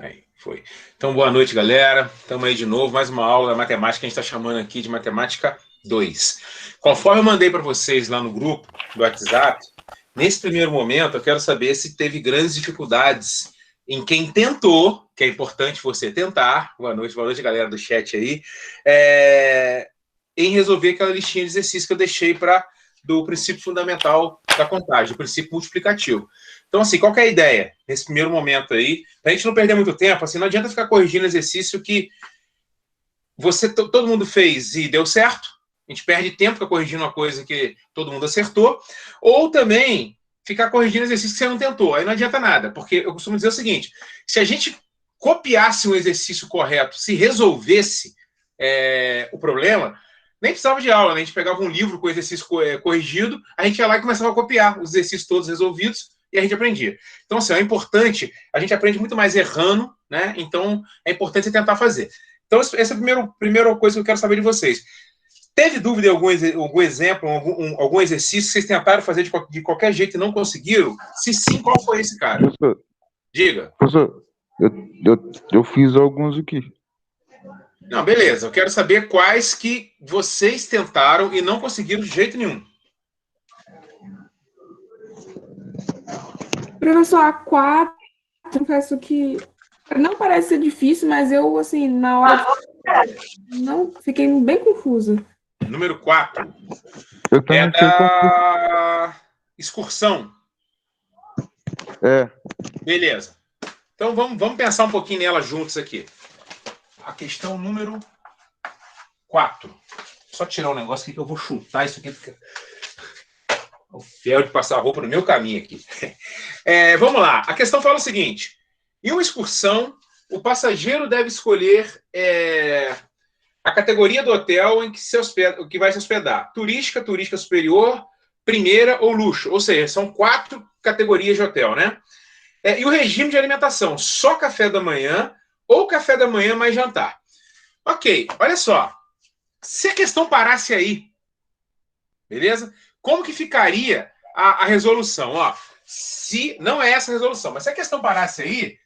Aí, foi. Então, boa noite, galera. Estamos aí de novo, mais uma aula da matemática que a gente está chamando aqui de Matemática 2. Conforme eu mandei para vocês lá no grupo do WhatsApp, nesse primeiro momento eu quero saber se teve grandes dificuldades em quem tentou, que é importante você tentar, boa noite, galera do chat aí, em resolver aquela listinha de exercícios que eu deixei do princípio fundamental da contagem, do princípio multiplicativo. Então, assim, qual que é a ideia nesse primeiro momento aí? Para a gente não perder muito tempo, assim, não adianta ficar corrigindo exercício que todo mundo fez e deu certo. A gente perde tempo corrigindo uma coisa que todo mundo acertou. Ou também ficar corrigindo exercício que você não tentou. Aí não adianta nada, porque eu costumo dizer o seguinte: se a gente copiasse um exercício correto, se resolvesse o problema, nem precisava de aula, né? A gente pegava um livro com exercício corrigido, a gente ia lá e começava a copiar os exercícios todos resolvidos e a gente aprendia. Então, assim, é importante, a gente aprende muito mais errando, né? Então, é importante você tentar fazer. Então, essa é a primeira coisa que eu quero saber de vocês. Teve dúvida em algum exemplo, algum exercício que vocês tentaram fazer de qualquer jeito e não conseguiram? Se sim, qual foi esse, cara? Professor, Diga. professor, eu fiz alguns aqui. Não, beleza. Eu quero saber quais que vocês tentaram e não conseguiram de jeito nenhum. Professor, a 4, confesso que não parece ser difícil, mas eu, assim, na hora, não fiquei bem confusa. Número 4. Eu também fiquei da excursão. Beleza. Então, vamos pensar um pouquinho nela juntos aqui. A questão número 4. Só tirar um negócio aqui que eu vou chutar isso aqui. O fiel de passar a roupa no meu caminho aqui. Vamos lá. A questão fala o seguinte: em uma excursão, o passageiro deve escolher a categoria do hotel em que vai se hospedar. Turística, turística superior, primeira ou luxo. Ou seja, são 4 categorias de hotel, né? E o regime de alimentação, só café da manhã ou café da manhã mais jantar. Ok, olha só. Se a questão parasse aí, beleza? Como que ficaria a resolução? Ó, se não é essa a resolução, mas se a questão parasse aí,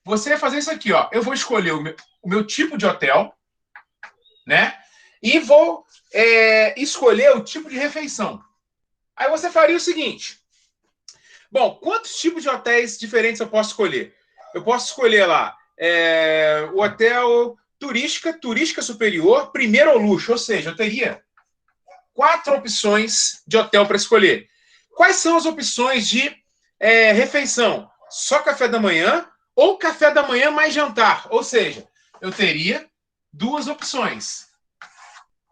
você ia fazer isso aqui, ó. Eu vou escolher o meu tipo de hotel, né? E vou escolher o tipo de refeição. Aí você faria o seguinte: bom, quantos tipos de hotéis diferentes eu posso escolher? Eu posso escolher lá o hotel turística superior, primeiro ou luxo, ou seja, eu teria 4 opções de hotel para escolher. Quais são as opções de refeição? Só café da manhã ou café da manhã mais jantar? Ou seja, eu teria 2 opções.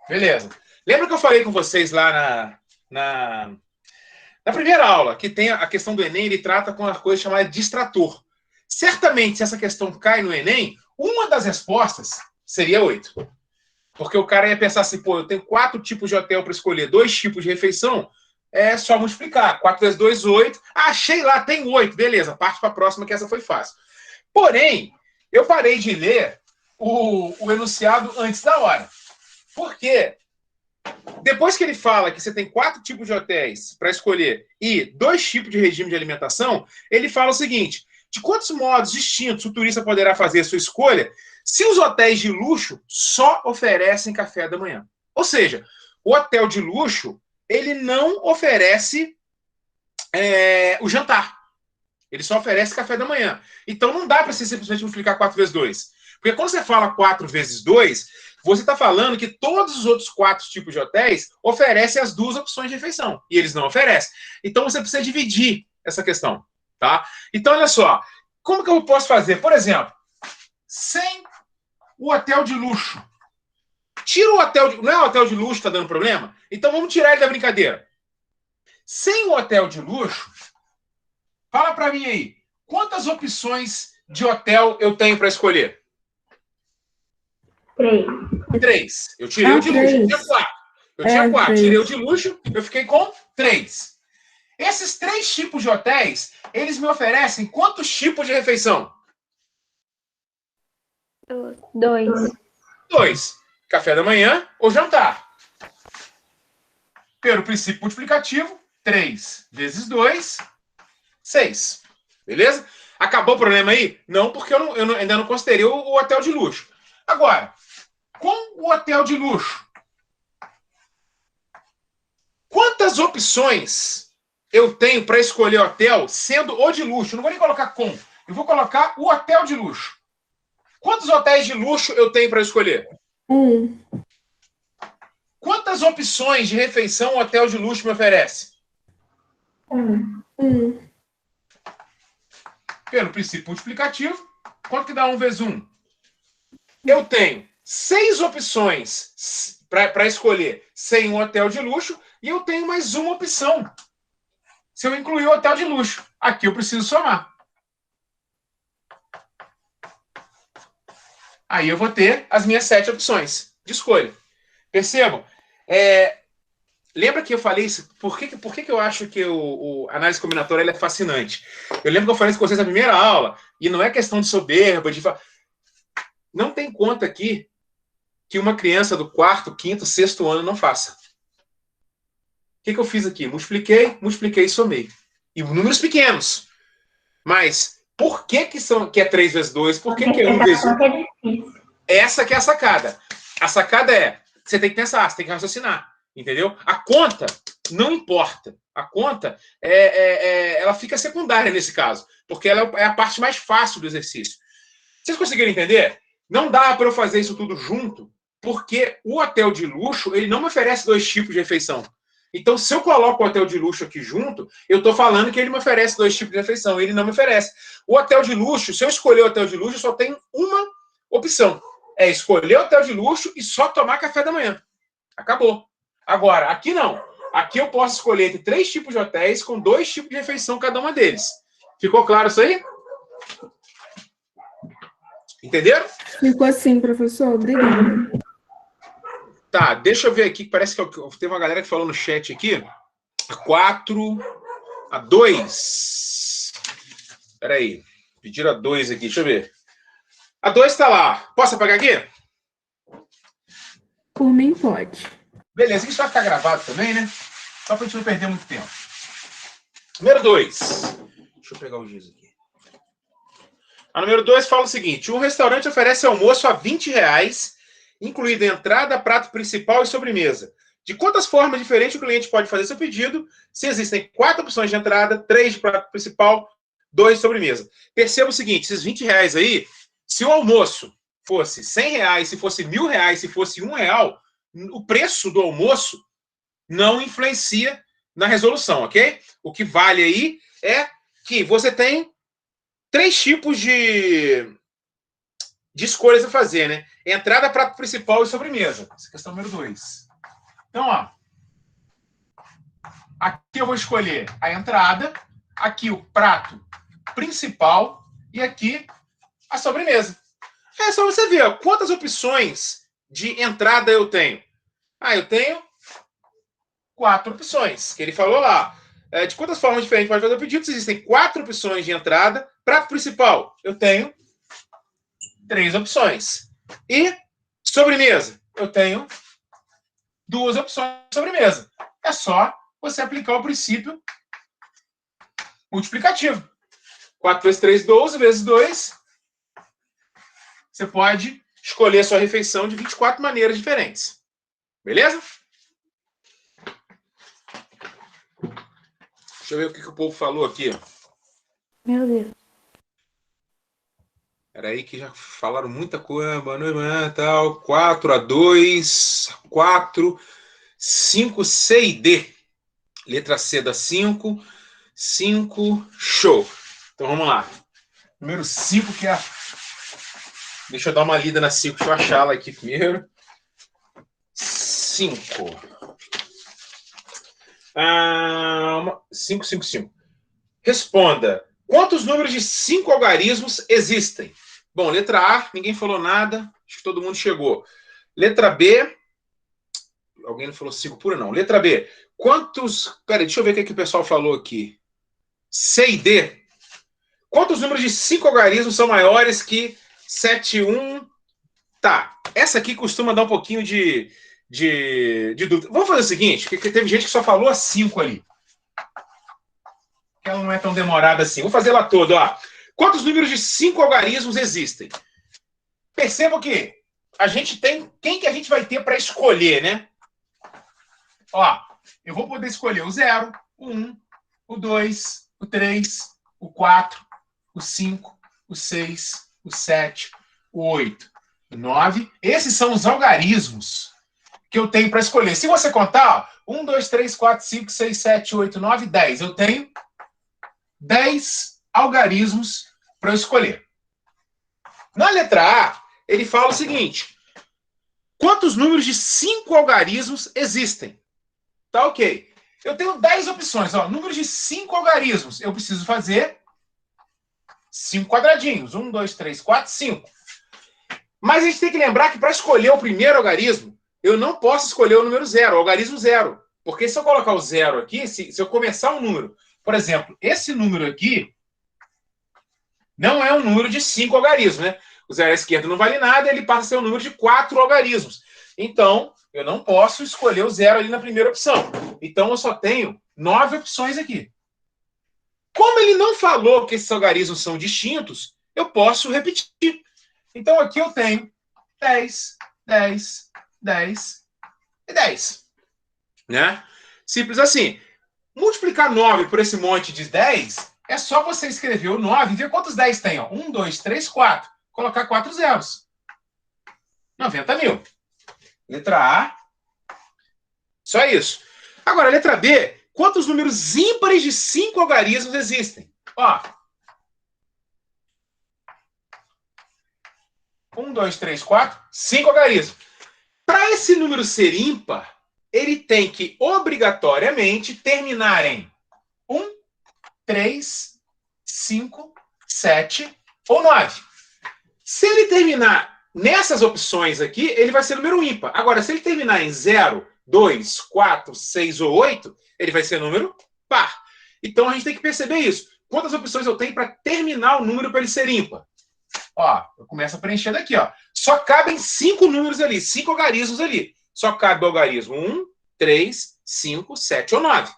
Beleza. Lembra que eu falei com vocês lá na primeira aula, que tem a questão do Enem, ele trata com uma coisa chamada distrator. Certamente, se essa questão cai no Enem, uma das respostas seria 8. Porque o cara ia pensar assim, pô, eu tenho 4 tipos de hotel para escolher, 2 tipos de refeição, é só multiplicar. 4 vezes 2, 8. Ah, achei lá, tem 8. Beleza, parte para a próxima, que essa foi fácil. Porém, eu parei de ler o enunciado antes da hora. Por quê? Depois que ele fala que você tem 4 tipos de hotéis para escolher e 2 tipos de regime de alimentação, ele fala o seguinte: de quantos modos distintos o turista poderá fazer a sua escolha se os hotéis de luxo só oferecem café da manhã? Ou seja, o hotel de luxo, ele não oferece o jantar. Ele só oferece café da manhã. Então não dá para você simplesmente multiplicar 4 vezes 2. Porque quando você fala 4 vezes 2, você está falando que todos os outros 4 tipos de hotéis oferecem as 2 opções de refeição. E eles não oferecem. Então você precisa dividir essa questão. Tá? Então, olha só. Como que eu posso fazer? Por exemplo, sem o hotel de luxo. Tira o hotel de... Não é o hotel de luxo que está dando problema? Então vamos tirar ele da brincadeira. Sem o hotel de luxo, fala para mim aí, quantas opções de hotel eu tenho para escolher? 3. Eu tirei o de luxo, eu tinha 4. Eu tinha 4, tirei o de luxo, eu fiquei com 3. Esses 3 tipos de hotéis, eles me oferecem quantos tipos de refeição? 2. Café da manhã ou jantar. Pelo princípio multiplicativo, 3 vezes 2, 6. Beleza? Acabou o problema aí? Não, porque ainda não considerei o hotel de luxo. Agora, com o hotel de luxo, quantas opções eu tenho para escolher hotel sendo o de luxo? Eu não vou nem colocar com, eu vou colocar o hotel de luxo. Quantos hotéis de luxo eu tenho para escolher? Quantas opções de refeição o hotel de luxo me oferece? Pelo princípio multiplicativo, quanto que dá 1 vezes 1? Eu tenho 6 opções para escolher sem um hotel de luxo e eu tenho mais uma opção se eu incluir o hotel de luxo. Aqui eu preciso somar. Aí eu vou ter as minhas 7 opções de escolha. Percebam? Lembra que eu falei isso? Por que eu acho que a análise combinatória ela é fascinante? Eu lembro que eu falei isso com vocês na primeira aula, e não é questão de soberba, não tem conta aqui que uma criança do 4º, 5º, 6º ano não faça. O que eu fiz aqui? Multipliquei e somei. E números pequenos. Mas por que é 3 vezes 2? Por que é 1 vezes 1? Essa que é a sacada. A sacada é, você tem que pensar, você tem que raciocinar. Entendeu? A conta não importa. A conta ela fica secundária nesse caso, porque ela é a parte mais fácil do exercício. Vocês conseguiram entender? Não dá para eu fazer isso tudo junto, porque o hotel de luxo ele não me oferece 2 tipos de refeição. Então, se eu coloco o hotel de luxo aqui junto, eu estou falando que ele me oferece 2 tipos de refeição. Ele não me oferece. O hotel de luxo, se eu escolher o hotel de luxo, eu só tenho uma opção. É escolher o hotel de luxo e só tomar café da manhã. Acabou. Agora, aqui não. Aqui eu posso escolher entre 3 tipos de hotéis com 2 tipos de refeição cada uma deles. Ficou claro isso aí? Entenderam? Ficou assim, professor. Obrigada. Tá, deixa eu ver aqui, parece que teve uma galera que falou no chat aqui. 4-2. Peraí, pediram a 2 aqui, deixa eu ver. A 2 tá lá. Posso apagar aqui? Por mim, pode. Beleza, isso vai ficar gravado também, né? Só pra gente não perder muito tempo. Número 2. Deixa eu pegar o giz aqui. A número 2 fala o seguinte: um restaurante oferece almoço a R$20, incluído entrada, prato principal e sobremesa. De quantas formas diferentes o cliente pode fazer seu pedido, se existem 4 opções de entrada, 3 de prato principal, 2 de sobremesa. Perceba o seguinte, esses R$20 aí, se o almoço fosse R$100, se fosse R$1.000, se fosse R$1, o preço do almoço não influencia na resolução, ok? O que vale aí é que você tem 3 tipos de escolhas a fazer, né? Entrada, prato principal e sobremesa. Essa é a questão número 2. Então, ó. Aqui eu vou escolher a entrada, aqui o prato principal e aqui a sobremesa. É só você ver, ó, quantas opções de entrada eu tenho. Eu tenho 4 opções, que ele falou lá. De quantas formas diferentes pode fazer o pedido? Existem 4 opções de entrada. Prato principal, eu tenho 3 opções. E sobremesa, eu tenho 2 opções de sobremesa. É só você aplicar o princípio multiplicativo. 4 vezes 3, 12, vezes 2. Você pode escolher a sua refeição de 24 maneiras diferentes. Beleza? Deixa eu ver o que o povo falou aqui. Meu Deus. Peraí que já falaram muita coisa. Boa noite, tal. 4-2, 4, 5, C e D. Letra C dá 5, 5, show. Então vamos lá. Número 5, que é a... Deixa eu dar uma lida na 5, deixa eu achá-la aqui primeiro. 5. 5, 5, 5. Responda. Quantos números de 5 algarismos existem? Bom, letra A, ninguém falou nada. Acho que todo mundo chegou. Letra B. Alguém não falou 5 pura, não. Letra B. Quantos... Peraí, deixa eu ver o que o pessoal falou aqui. C e D. Quantos números de 5 algarismos são maiores que 7, 1? Tá. Essa aqui costuma dar um pouquinho de dúvida. Vamos fazer o seguinte, porque teve gente que só falou a 5 ali. Ela não é tão demorada assim. Vou fazer ela toda, ó. Quantos números de 5 algarismos existem? Percebam que a gente tem... Quem que a gente vai ter para escolher, né? Ó, eu vou poder escolher o 0, o 1, o 2, o 3, o 4, o 5, o 6, o 7, o 8, o 9. Esses são os algarismos que eu tenho para escolher. Se você contar, ó, 1, 2, 3, 4, 5, 6, 7, 8, 9, 10. Eu tenho 10 algarismos para eu escolher. Na letra A, ele fala o seguinte: quantos números de 5 algarismos existem? Tá ok. Eu tenho 10 opções. Ó, números de 5 algarismos. Eu preciso fazer 5 quadradinhos. 1, 2, 3, 4, 5. Mas a gente tem que lembrar que para escolher o primeiro algarismo, eu não posso escolher o número 0, o algarismo 0. Porque se eu colocar o 0 aqui, se eu começar um número, por exemplo, esse número aqui não é um número de 5 algarismos, né? O 0 à esquerda não vale nada, ele passa a ser um número de 4 algarismos. Então, eu não posso escolher o 0 ali na primeira opção. Então, eu só tenho 9 opções aqui. Como ele não falou que esses algarismos são distintos, eu posso repetir. Então, aqui eu tenho 10, 10, 10 e 10. Né? Simples assim. Multiplicar 9 por esse monte de 10, é só você escrever o 9 e ver quantos 10 tem. Ó. 1, 2, 3, 4. Colocar 4 zeros. 90 mil. Letra A. Só isso. Agora, letra B. Quantos números ímpares de 5 algarismos existem? Ó. 1, 2, 3, 4. 5 algarismos. Para esse número ser ímpar, ele tem que obrigatoriamente terminar em 1, 3, 5, 7 ou 9. Se ele terminar nessas opções aqui, ele vai ser número ímpar. Agora, se ele terminar em 0, 2, 4, 6 ou 8, ele vai ser número par. Então, a gente tem que perceber isso. Quantas opções eu tenho para terminar o número para ele ser ímpar? Ó, eu começo a preencher daqui, ó. Só cabem 5 números ali, 5 algarismos ali. Só cabe o algarismo 1, 3, 5, 7 ou 9.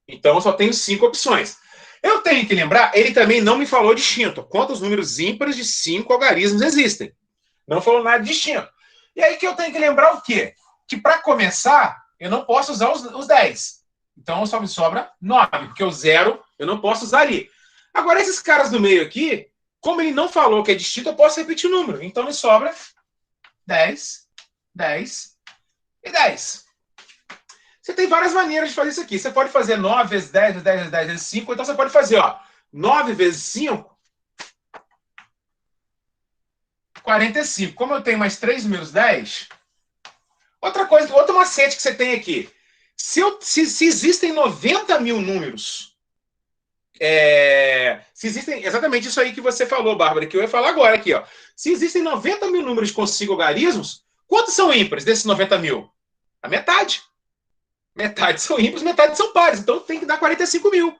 Então, eu só tenho 5 opções. Eu tenho que lembrar, ele também não me falou distinto. Quantos números ímpares de 5 algarismos existem? Não falou nada distinto. E aí que eu tenho que lembrar o quê? Que para começar, eu não posso usar os 10. Então, só me sobra 9, porque o 0 eu não posso usar ali. Agora, esses caras do meio aqui, como ele não falou que é distinto, eu posso repetir o número. Então, me sobra 10, 10 e 10. Você tem várias maneiras de fazer isso aqui. Você pode fazer 9 vezes 10 vezes 10 vezes 10 vezes 5. Então, você pode fazer, ó, 9 vezes 5, 45. Como eu tenho mais 3 números 10... Outra coisa, outro macete que você tem aqui. Se existem 90 mil números... se existem... Exatamente isso aí que você falou, Bárbara, que eu ia falar agora aqui, ó. Se existem 90 mil números com 5 algarismos, quantos são ímpares desses 90 mil? A metade. Metade são ímpares, metade são pares. Então tem que dar 45 mil.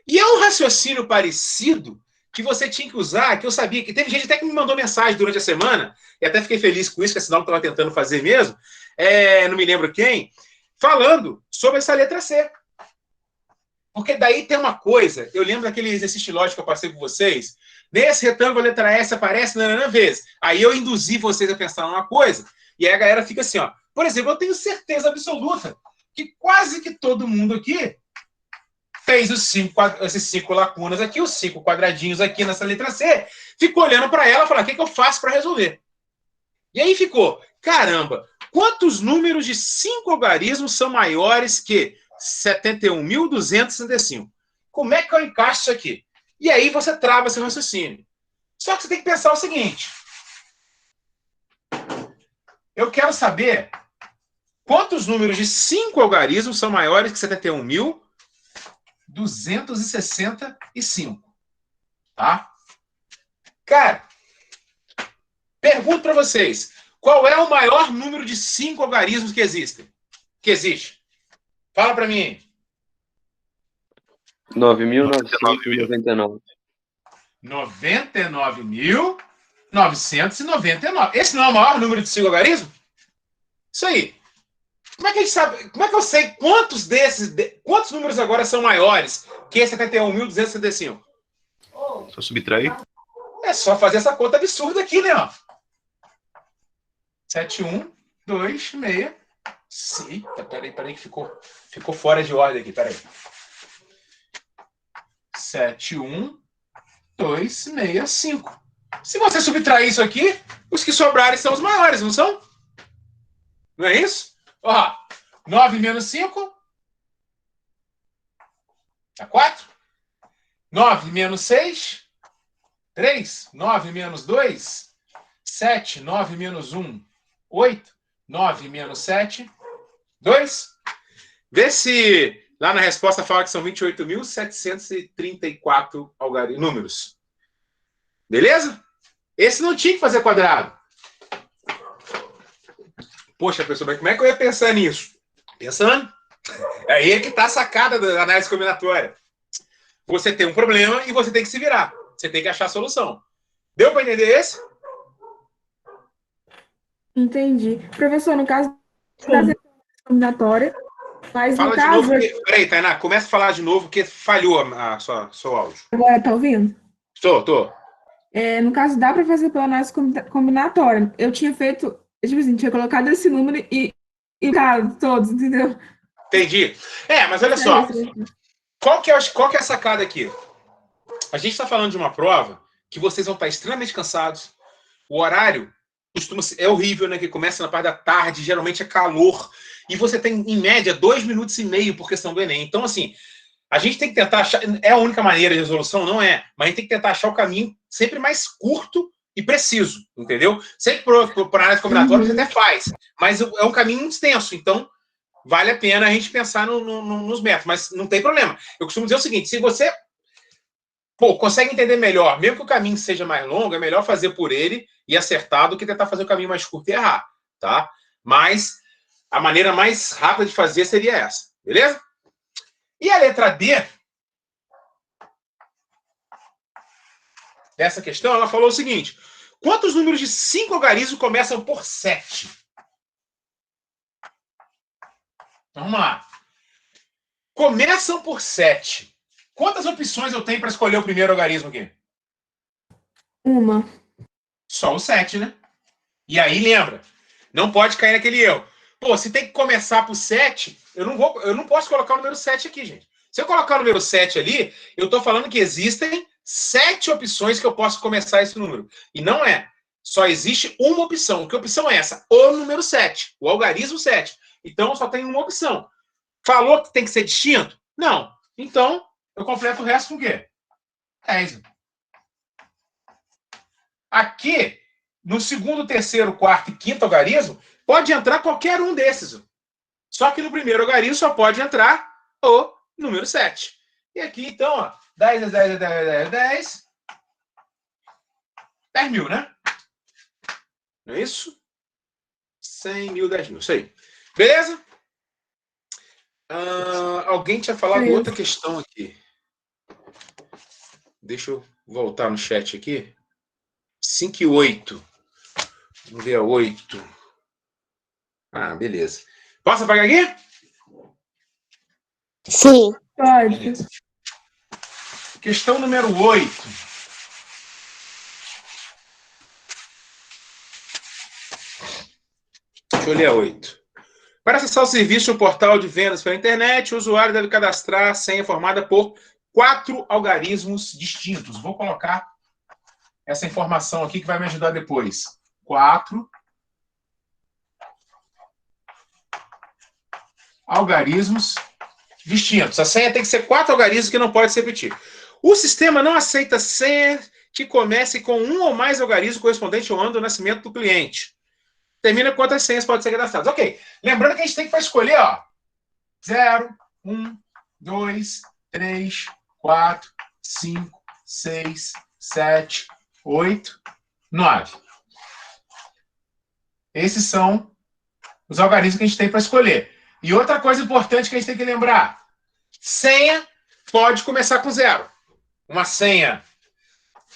E é um raciocínio parecido que você tinha que usar, que eu sabia que teve gente até que me mandou mensagem durante a semana, e até fiquei feliz com isso, que é sinal que eu estava tentando fazer mesmo, não me lembro quem, falando sobre essa letra C. Porque daí tem uma coisa, eu lembro daquele exercício lógico que eu passei com vocês, nesse retângulo a letra S aparece nanana vezes. Aí eu induzi vocês a pensar numa coisa, e aí a galera fica assim, ó. Por exemplo, eu tenho certeza absoluta que quase que todo mundo aqui fez esses 5 lacunas aqui, os 5 quadradinhos aqui nessa letra C, ficou olhando para ela e falou, o que eu faço para resolver? E aí ficou, caramba, quantos números de 5 algarismos são maiores que 71.265? Como é que eu encaixo isso aqui? E aí você trava seu raciocínio. Só que você tem que pensar o seguinte. Eu quero saber quantos números de 5 algarismos são maiores que 71.265. Tá? Cara, pergunto para vocês. Qual é o maior número de 5 algarismos que existem? Que existe? Fala para mim. 9.999. 99.999. Esse não é o maior número de 5 algarismos? Isso aí. Como é que a gente sabe? Como é que eu sei quantos números agora são maiores que 71.265? Só subtrair? É só fazer essa conta absurda aqui, né? Ó. 7, 1, 2, 6. Sim. Peraí, que ficou fora de ordem aqui. Peraí. 7, 1, 2, 6, 5. Se você subtrair isso aqui, os que sobrarem são os maiores, não são? Não é isso? Ó, 9 menos 5 dá 4. 9 menos 6, 3. 9 menos 2, 7. 9 menos 1, 8. 9 menos 7, 2. Vê se lá na resposta fala que são 28.734 números. Beleza? Esse não tinha que fazer quadrado. Poxa, pessoal, mas como é que eu ia pensar nisso? Pensando. É aí que está a sacada da análise combinatória. Você tem um problema e você tem que se virar. Você tem que achar a solução. Deu para entender esse? Entendi. Professor, no caso da combinatória, mas Fala no de caso... novo. Peraí, Tainá, começa a falar de novo, porque falhou seu áudio. Agora, tá ouvindo? Tô. No caso, dá para fazer pela análise combinatória. Eu tinha feito, tipo assim, tinha colocado esse número e cara, todos, entendeu? Entendi. Mas olha só. Qual que é a sacada aqui? A gente está falando de uma prova que vocês vão estar extremamente cansados. O horário é horrível, né? Que começa na parte da tarde, geralmente é calor. E você tem, em média, 2 minutos e meio por questão do Enem. Então, assim, a gente tem que tentar achar... É a única maneira de resolução? Não é. Mas a gente tem que tentar achar o caminho sempre mais curto e preciso, entendeu? Sempre por análise combinatória você até faz. Mas é um caminho extenso. Então, vale a pena a gente pensar nos métodos. Mas não tem problema. Eu costumo dizer o seguinte, se você consegue entender melhor, mesmo que o caminho seja mais longo, é melhor fazer por ele e acertar do que tentar fazer o caminho mais curto e errar, tá? Mas a maneira mais rápida de fazer seria essa, beleza? E a letra D dessa questão, ela falou o seguinte: quantos números de 5 algarismos começam por 7? Vamos lá. Começam por 7. Quantas opções eu tenho para escolher o primeiro algarismo aqui? Uma. Só o 7, né? E aí, lembra, não pode cair naquele erro. Se tem que começar por 7, eu não posso colocar o número 7 aqui, gente. Se eu colocar o número 7 ali, eu estou falando que existem 7 opções que eu posso começar esse número. E não é. Só existe uma opção. Que opção é essa? O número 7. O algarismo 7. Então, só tem uma opção. Falou que tem que ser distinto? Não. Então, eu completo o resto com o quê? 10. Aqui, no segundo, terceiro, quarto e quinto algarismo, pode entrar qualquer um desses. Só que no primeiro algarismo só pode entrar o número 7. E aqui, então, ó, 10 10 10 10 10. 10 mil, né? Não é isso? 100 mil, 10 mil. Isso aí. Beleza? Alguém tinha falado outra questão aqui. Deixa eu voltar no chat aqui. 5 e 8. Vamos ver a 8. Beleza. Posso apagar aqui? Sim. Pode. Beleza. Questão número 8. Deixa eu ler a 8. Para acessar o serviço no portal de vendas pela internet, o usuário deve cadastrar a senha formada por 4 algarismos distintos. Vou colocar essa informação aqui que vai me ajudar depois. 4 algarismos distintos. A senha tem que ser 4 algarismos que não pode se repetir. O sistema não aceita senha que comece com um ou mais algarismos correspondente ao ano do nascimento do cliente. Termina quantas senhas podem ser cadastradas. Ok. Lembrando que a gente tem que escolher, ó, 0, 1, 2, 3, 4, 5, 6, 7, 8, 9. Esses são os algarismos que a gente tem para escolher. E outra coisa importante que a gente tem que lembrar: senha pode começar com 0. Uma senha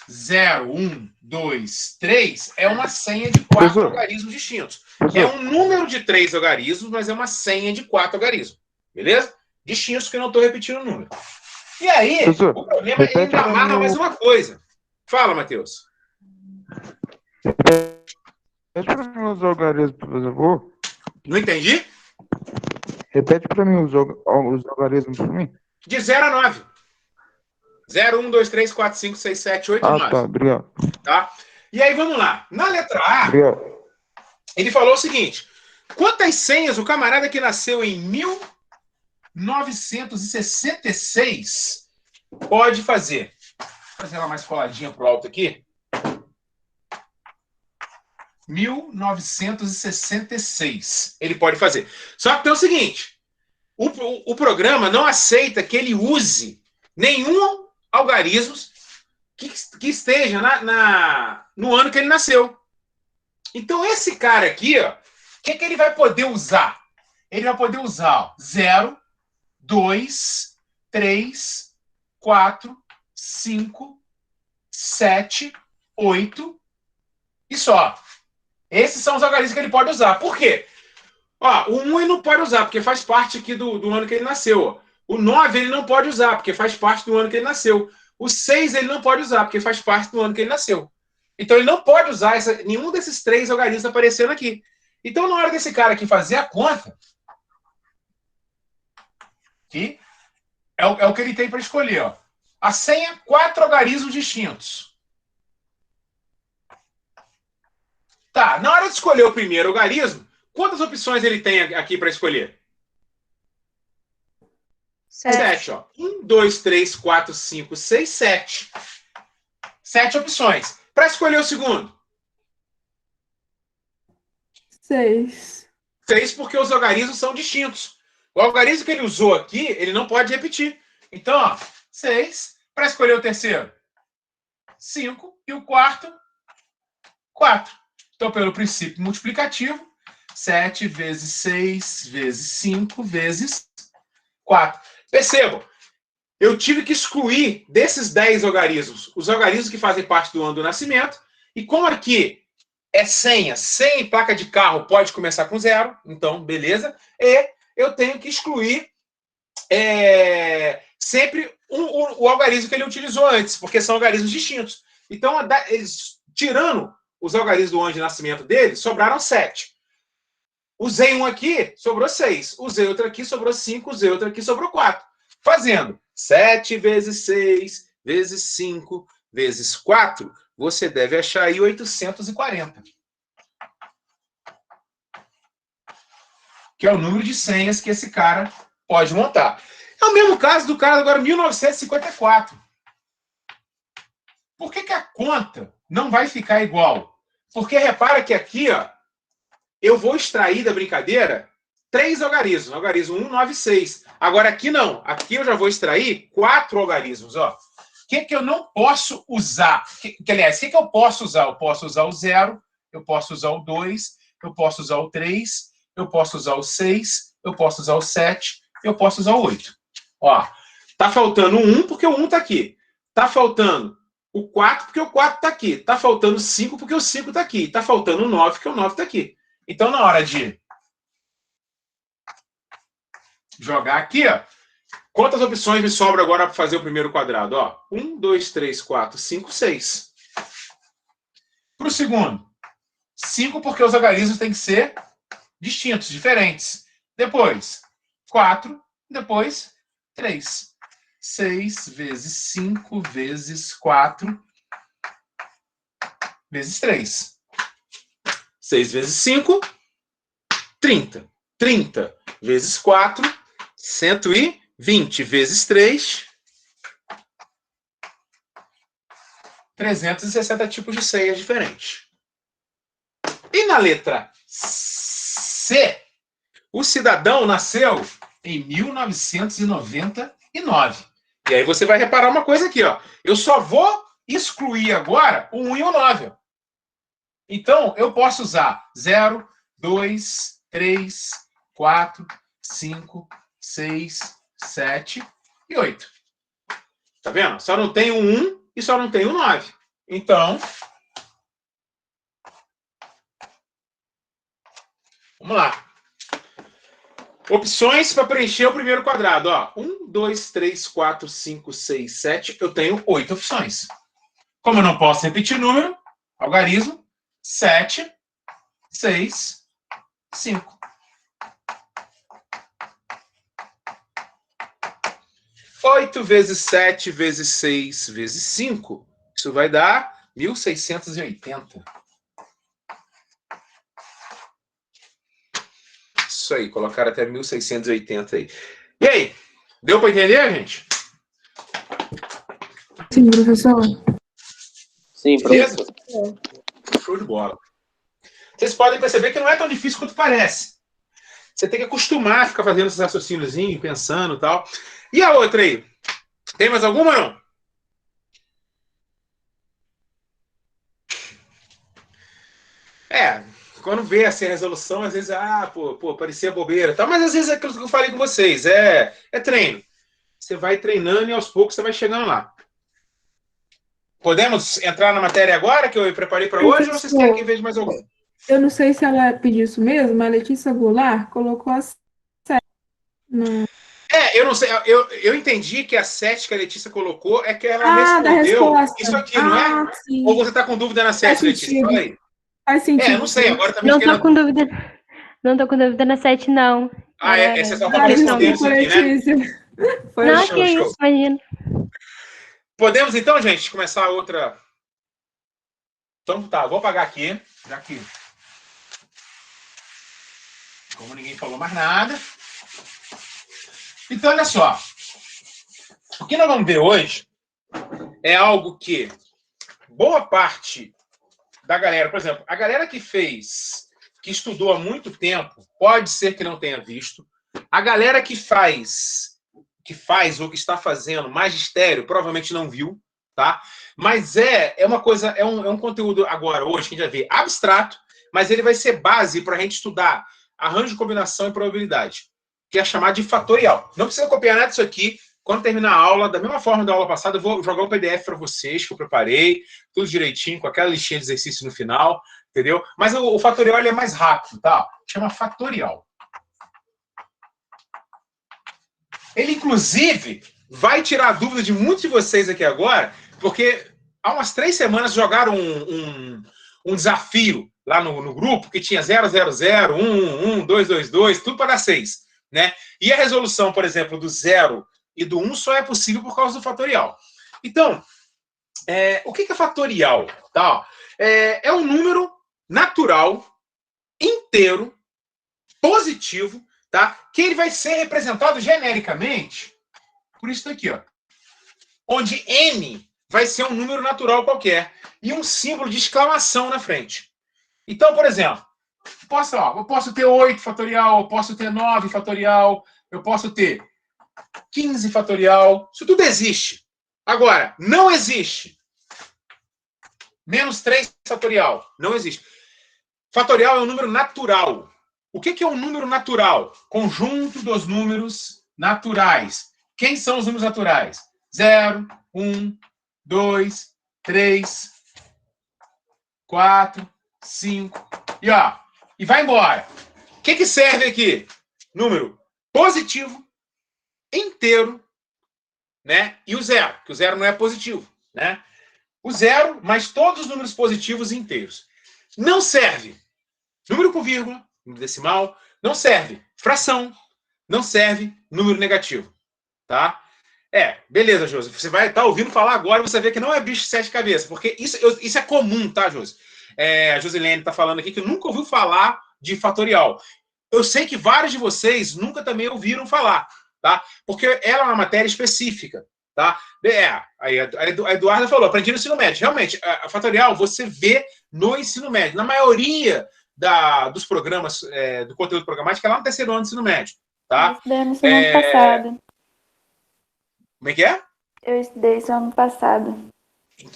0, 1, 2, 3 é uma senha de 4 algarismos distintos. É um número de 3 algarismos, mas é uma senha de 4 algarismos. Beleza? Distintos, que eu não estou repetindo o número. E aí, o problema é ainda amarra mais uma coisa. Fala, Matheus. Repete pra mim os algarismos, por favor. Não entendi? Repete pra mim os algarismos pra mim. De 0 a 9. 0, 1, 2, 3, 4, 5, 6, 7, 8, 9. Tá, obrigado. Tá? E aí, vamos lá. Na letra A, Obrigado. ele falou o seguinte: quantas senhas o camarada que nasceu em 1966 pode fazer? Vou fazer ela mais coladinha pro alto aqui. 1966. Ele pode fazer. Só que tem o seguinte: o programa não aceita que ele use nenhum algarismo que esteja no ano que ele nasceu. Então, esse cara aqui, ó, o que ele vai poder usar? Ele vai poder usar 0, 2, 3, 4, 5, 7, 8 e só. Esses são os algarismos que ele pode usar. Por quê? Ó, o 1 ele não pode usar, porque faz parte aqui do ano que ele nasceu. Ó. O 9 ele não pode usar, porque faz parte do ano que ele nasceu. O 6 ele não pode usar, porque faz parte do ano que ele nasceu. Então ele não pode usar nenhum desses 3 algarismos aparecendo aqui. Então, na hora desse cara aqui fazer a conta, que é o que ele tem para escolher. Ó. A senha, 4 algarismos distintos. Tá, na hora de escolher o primeiro algarismo, quantas opções ele tem aqui para escolher? 7, ó. 1, 2, 3, 4, 5, 6, 7. 7 opções. Para escolher o segundo? 6. 6, porque os algarismos são distintos. O algarismo que ele usou aqui, ele não pode repetir. Então, ó, 6. Para escolher o terceiro? 5. E o quarto? 4. Então, pelo princípio multiplicativo, 7 vezes 6 vezes 5 vezes 4. Percebam, eu tive que excluir desses 10 algarismos os algarismos que fazem parte do ano do nascimento. E como aqui é senha em placa de carro pode começar com 0, então, beleza. E eu tenho que excluir sempre o algarismo que ele utilizou antes, porque são algarismos distintos. Então, tirando os algarismos do ano de nascimento dele, sobraram 7. Usei um aqui, sobrou 6. Usei outro aqui, sobrou 5. Usei outro aqui, sobrou 4. Fazendo 7 vezes 6 vezes 5 vezes 4, você deve achar aí 840. Que é o número de senhas que esse cara pode montar. É o mesmo caso do cara agora, 1954. Por que a conta não vai ficar igual? Porque repara que aqui, ó, eu vou extrair da brincadeira 3 algarismos. Algarismo 1, 9 e 6. Agora aqui não. Aqui eu já vou extrair 4 algarismos. O que eu não posso usar? Aliás, o que eu posso usar? Eu posso usar o 0, eu posso usar o 2, eu posso usar o 3, eu posso usar o 6, eu posso usar o 7, eu posso usar o 8. Ó, tá faltando o 1 porque o 1 tá aqui. Tá faltando o 4 porque o 4 tá aqui. Tá faltando o 5 porque o 5 tá aqui. Tá faltando o 9 porque o 9 tá aqui. Então, na hora de jogar aqui, ó, quantas opções me sobram agora para fazer o primeiro quadrado? Ó, 1, 2, 3, 4, 5, 6. Para o segundo, 5 porque os algarismos têm que ser distintos, diferentes. Depois, 4. Depois, 3. 6 vezes 5 vezes 4 vezes 3. 6 vezes 5, 30. 30 vezes 4, 120 vezes 3, 360 tipos de senhas diferentes. E na letra C, o cidadão nasceu em 1999. E aí você vai reparar uma coisa aqui, ó. Eu só vou excluir agora o 1 e o 9. Então, eu posso usar 0, 2, 3, 4, 5, 6, 7 e 8. Tá vendo? Só não tem o 1 e só não tem o 9. Então, vamos lá. Opções para preencher o primeiro quadrado. Ó, 1, 2, 3, 4, 5, 6, 7. Eu tenho 8 opções. Como eu não posso repetir número, algarismo, 7, 6, 5. 8 vezes 7 vezes 6 vezes 5. Isso vai dar 1.680. Isso aí, colocaram até 1.680 aí. E aí? Deu para entender, gente? Sim, professor. Sim, Beleza? professor. Show de bola. Vocês podem perceber que não é tão difícil quanto parece. Você tem que acostumar a ficar fazendo esses raciocíniozinhos, pensando e tal. E a outra aí? Tem mais alguma, não? Quando vê assim, a resolução, às vezes, parecia bobeira, tá? Mas às vezes é aquilo que eu falei com vocês, é treino. Você vai treinando e aos poucos você vai chegando lá. Podemos entrar na matéria agora que eu preparei para hoje ou vocês querem que veja mais algum? Eu não sei se ela pediu isso mesmo, mas a Letícia Goulart colocou a 7. Eu não sei, eu entendi que a 7 que a Letícia colocou é que ela Da respondeu resposta. isso aqui, não é? Sim. Ou você está com dúvida na 7, Letícia? Fala aí. Faz sentido. Eu não sei, agora também Não fiquei tô com dúvida. Não tô com dúvida na 7, não. essa é só para responder isso aqui, né? Letícia. Foi Não, show, que show. isso, imagina. Podemos então, gente, começar a outra. Então tá, vou apagar aqui, já que como ninguém falou mais nada. Então, olha só. O que nós vamos ver hoje é algo que boa parte da galera, por exemplo, a galera que estudou há muito tempo, pode ser que não tenha visto. A galera que faz ou que está fazendo magistério, provavelmente não viu, tá? Mas é uma coisa, é um conteúdo agora, hoje, que a gente vai ver abstrato, mas ele vai ser base para a gente estudar arranjo, combinação e probabilidade, que é chamado de fatorial. Não precisa copiar nada disso aqui. Quando terminar a aula, da mesma forma da aula passada, eu vou jogar um PDF para vocês, que eu preparei, tudo direitinho, com aquela listinha de exercício no final, entendeu? Mas o fatorial ele é mais rápido, tá? Chama fatorial. Ele, inclusive, vai tirar a dúvida de muitos de vocês aqui agora, porque há umas 3 semanas jogaram um desafio lá no grupo, que tinha 0, 0, 0, 1, 1, 2, 2, 2, tudo para dar 6, né? E a resolução, por exemplo, do 0 e do 1 só é possível por causa do fatorial. Então, o que é fatorial? Tá? É um número natural, inteiro, positivo, tá? Que ele vai ser representado genericamente por isso daqui, ó. Onde n vai ser um número natural qualquer e um símbolo de exclamação na frente. Então, por exemplo, eu posso ter 8 fatorial, eu posso ter 9 fatorial, eu posso ter 15 fatorial. Isso tudo existe. Agora, não existe menos 3 fatorial. Não existe. Fatorial é um número natural. O que é um número natural? Conjunto dos números naturais. Quem são os números naturais? 0, 1, 2, 3, 4, 5. E vai embora. O que serve aqui? Número positivo, inteiro, né? E o 0, que o 0 não é positivo, né? O 0 mais todos os números positivos inteiros. Não serve número com vírgula, número decimal, não serve fração, não serve número negativo, tá? Beleza, Josi. Você vai estar ouvindo falar agora e você vê que não é bicho de 7 cabeças, porque isso é comum, tá, Josi? A Josilene está falando aqui que nunca ouviu falar de fatorial. Eu sei que vários de vocês nunca também ouviram falar, tá? Porque ela é uma matéria específica, tá? A Eduarda falou, aprendi no ensino médio. Realmente, a fatorial você vê no ensino médio. Na maioria dos programas, do conteúdo programático, é lá no 3º ano do ensino médio, tá? Eu estudei no ano passado. Como é que é? Eu estudei isso ano passado.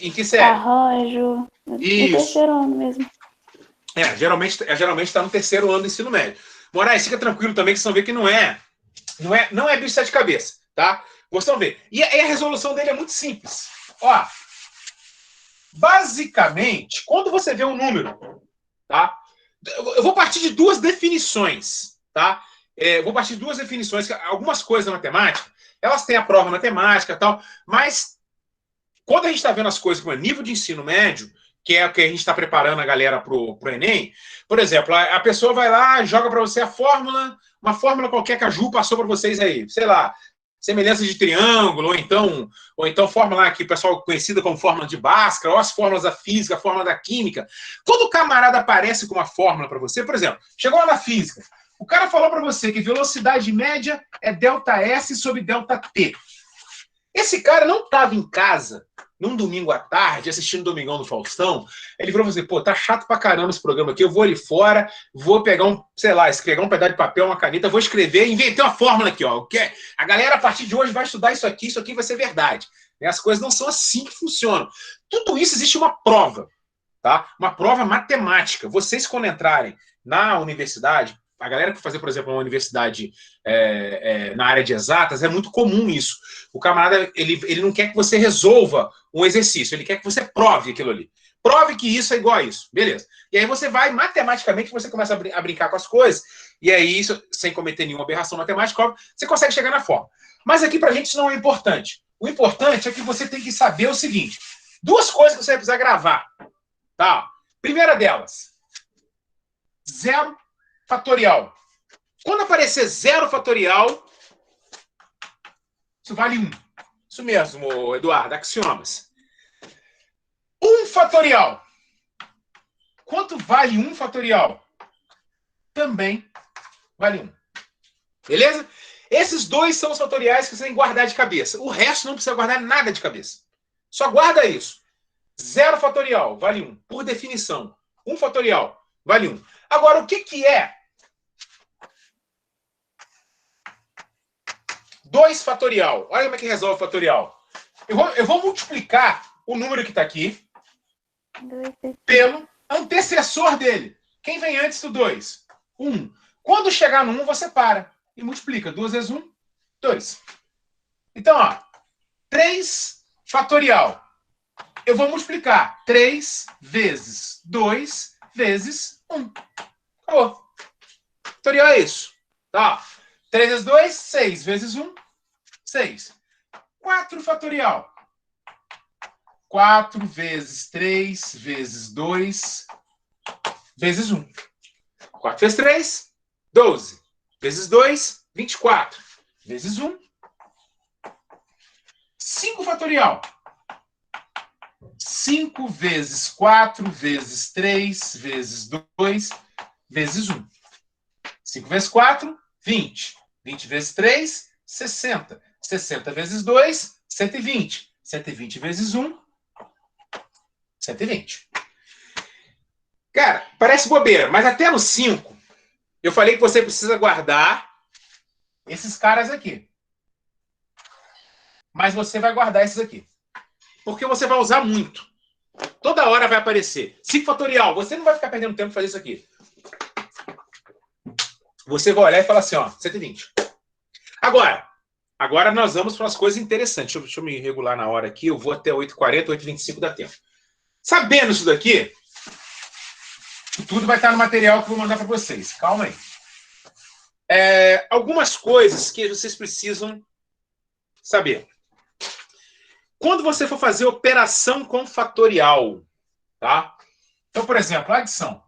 Em que série? Arranjo. No Isso. 3º ano mesmo. Geralmente está no 3º ano do ensino médio. Moraes, fica tranquilo também que vocês vão ver que não é bicho de 7 cabeças, tá? Vocês vão ver. E a resolução dele é muito simples. Ó, basicamente, quando você vê um número, tá? Eu vou partir de 2 definições, tá? Algumas coisas da matemática, elas têm a prova matemática e tal, mas quando a gente está vendo as coisas como nível de ensino médio, que é o que a gente está preparando a galera para o Enem, por exemplo, a pessoa vai lá, joga para você a fórmula, uma fórmula qualquer que a Ju passou para vocês aí, sei lá, semelhança de triângulo, ou então fórmula que o pessoal conhecida como fórmula de Bhaskara, ou as fórmulas da física, a fórmula da química. Quando o camarada aparece com uma fórmula para você, por exemplo, chegou lá na física, o cara falou para você que velocidade média é ΔS sobre ΔT. Esse cara não estava em casa num domingo à tarde, assistindo Domingão do Faustão. Ele falou assim, pô, tá chato pra caramba esse programa aqui, eu vou ali fora, vou pegar pegar um pedaço de papel, uma caneta, vou escrever, inventei uma fórmula aqui, ó. A galera, a partir de hoje, vai estudar isso aqui vai ser verdade. As coisas não são assim que funcionam. Tudo isso existe uma prova, tá? Uma prova matemática. Vocês, quando entrarem na universidade, a galera que fazer, por exemplo, uma universidade na área de exatas, é muito comum isso. O camarada, ele não quer que você resolva um exercício, ele quer que você prove aquilo ali. Prove que isso é igual a isso. Beleza. E aí você vai, matematicamente, você começa a brincar com as coisas, e aí, isso, sem cometer nenhuma aberração matemática, você consegue chegar na forma. Mas aqui, pra gente, isso não é importante. O importante é que você tem que saber o seguinte. Duas coisas que você vai precisar gravar. Tá? Primeira delas, 0 fatorial. Quando aparecer 0 fatorial, isso vale 1. Isso mesmo, Eduardo, axiomas. 1 fatorial. Quanto vale 1 fatorial? Também vale 1. Beleza? Esses dois são os fatoriais que você tem que guardar de cabeça. O resto não precisa guardar nada de cabeça. Só guarda isso. 0 fatorial vale 1. Por definição. 1 fatorial vale 1. Agora, o que é 2 fatorial? Olha como é que resolve o fatorial. Eu vou multiplicar o número que está aqui pelo antecessor dele. Quem vem antes do 2? 1. Quando chegar no 1, você para e multiplica. 2 vezes 1, 2. Então, ó, 3 fatorial. Eu vou multiplicar 3 vezes 2 vezes 1. Acabou. Fatorial é isso. Tá? 3 vezes 2, 6 vezes 1, 6. 4 fatorial. 4 vezes 3 vezes 2 vezes 1. 4 vezes 3, 12. Vezes 2, 24. Vezes 1, 5 fatorial. 5 vezes 4 vezes 3 vezes 2 vezes 1. 5 vezes 4, 20. 20 vezes 3, 60. 60 vezes 2, 120. 120 vezes 1, 120. Cara, parece bobeira, mas até no 5, eu falei que você precisa guardar esses caras aqui. Mas você vai guardar esses aqui. Porque você vai usar muito. Toda hora vai aparecer. 5 fatorial. Você não vai ficar perdendo tempo para fazer isso aqui. Você vai olhar e falar assim, ó, 120. Agora nós vamos para as coisas interessantes. Deixa eu me regular na hora aqui. Eu vou até 8h40, 8h25 dá tempo. Sabendo isso daqui, tudo vai estar no material que eu vou mandar para vocês. Calma aí. Algumas coisas que vocês precisam saber. Quando você for fazer operação com fatorial, tá? Então, por exemplo, adição.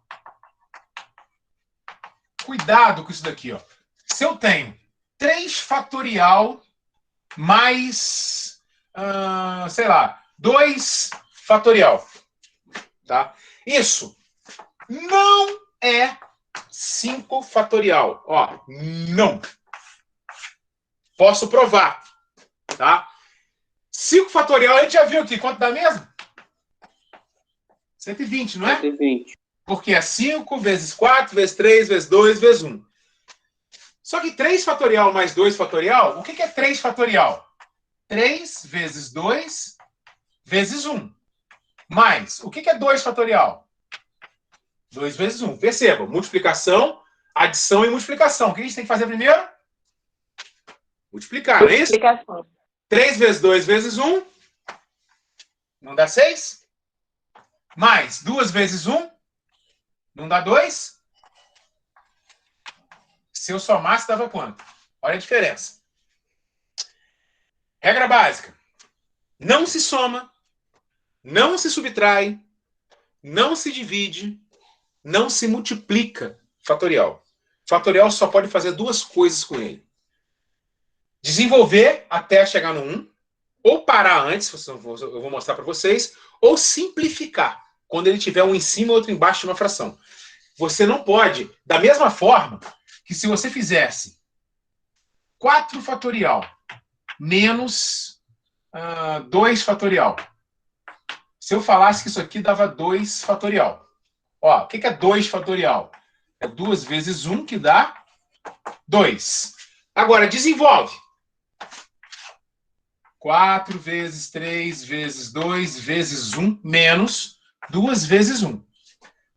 Cuidado com isso daqui, ó. Se eu tenho 3 fatorial mais, sei lá, 2 fatorial, tá? Isso não é 5 fatorial, ó, não. Posso provar, tá? 5 fatorial, a gente já viu aqui, quanto dá mesmo? 120, não é? 120. Porque é 5 vezes 4, vezes 3, vezes 2, vezes 1. Só que 3 fatorial mais 2 fatorial, o que é 3 fatorial? 3 vezes 2 vezes 1. Mais, o que é 2 fatorial? 2 vezes 1. Perceba, multiplicação, adição e multiplicação. O que a gente tem que fazer primeiro? Multiplicar, não é isso? Multiplicação. 3 vezes 2 vezes 1. Não dá 6? Mais 2 vezes 1. Não dá 2? Se eu somasse, dava quanto? Olha a diferença. Regra básica. Não se soma não se subtrai, não se divide, não se multiplica fatorial. Fatorial só pode fazer duas coisas com ele. Desenvolver até chegar no 1, ou parar antes, eu vou mostrar para vocês, ou simplificar, quando ele tiver um em cima e outro embaixo de uma fração. Você não pode, da mesma forma que se você fizesse 4 fatorial menos 2 fatorial. Se eu falasse que isso aqui dava 2 fatorial. Ó, o que é 2 fatorial? É 2 vezes 1 que dá 2. Agora, desenvolve. 4 vezes 3 vezes 2 vezes 1 menos 2 vezes 1.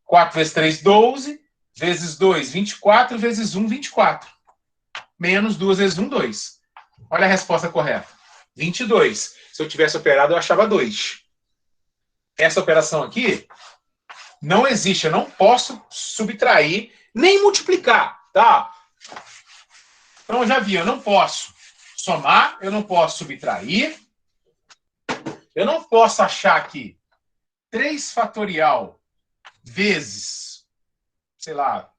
4 vezes 3, 12. Vezes 2, 24. Vezes 1, 24. Menos 2 vezes 1, 2. Olha a resposta correta. 22. Se eu tivesse operado, eu achava 2. Essa operação aqui não existe. Eu não posso subtrair nem multiplicar, tá? Então, eu já vi, eu não posso somar, eu não posso subtrair, eu não posso achar aqui 3 fatorial vezes, sei lá,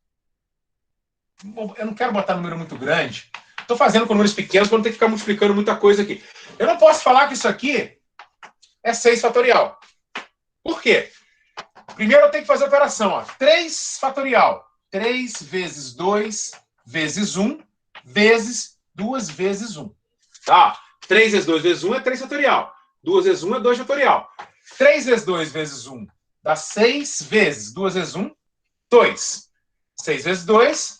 eu não quero botar número muito grande, estou fazendo com números pequenos para não ter que ficar multiplicando muita coisa aqui. Eu não posso falar que isso aqui é 6 fatorial. Por quê? Primeiro eu tenho que fazer a operação, ó. 3 fatorial. 3 vezes 2 vezes 1 vezes 2 vezes 1. Tá? 3 vezes 2 vezes 1 é 3 fatorial. 2 vezes 1 é 2 fatorial. 3 vezes 2 vezes 1 dá 6 vezes 2 vezes 1, 2. 6 vezes 2,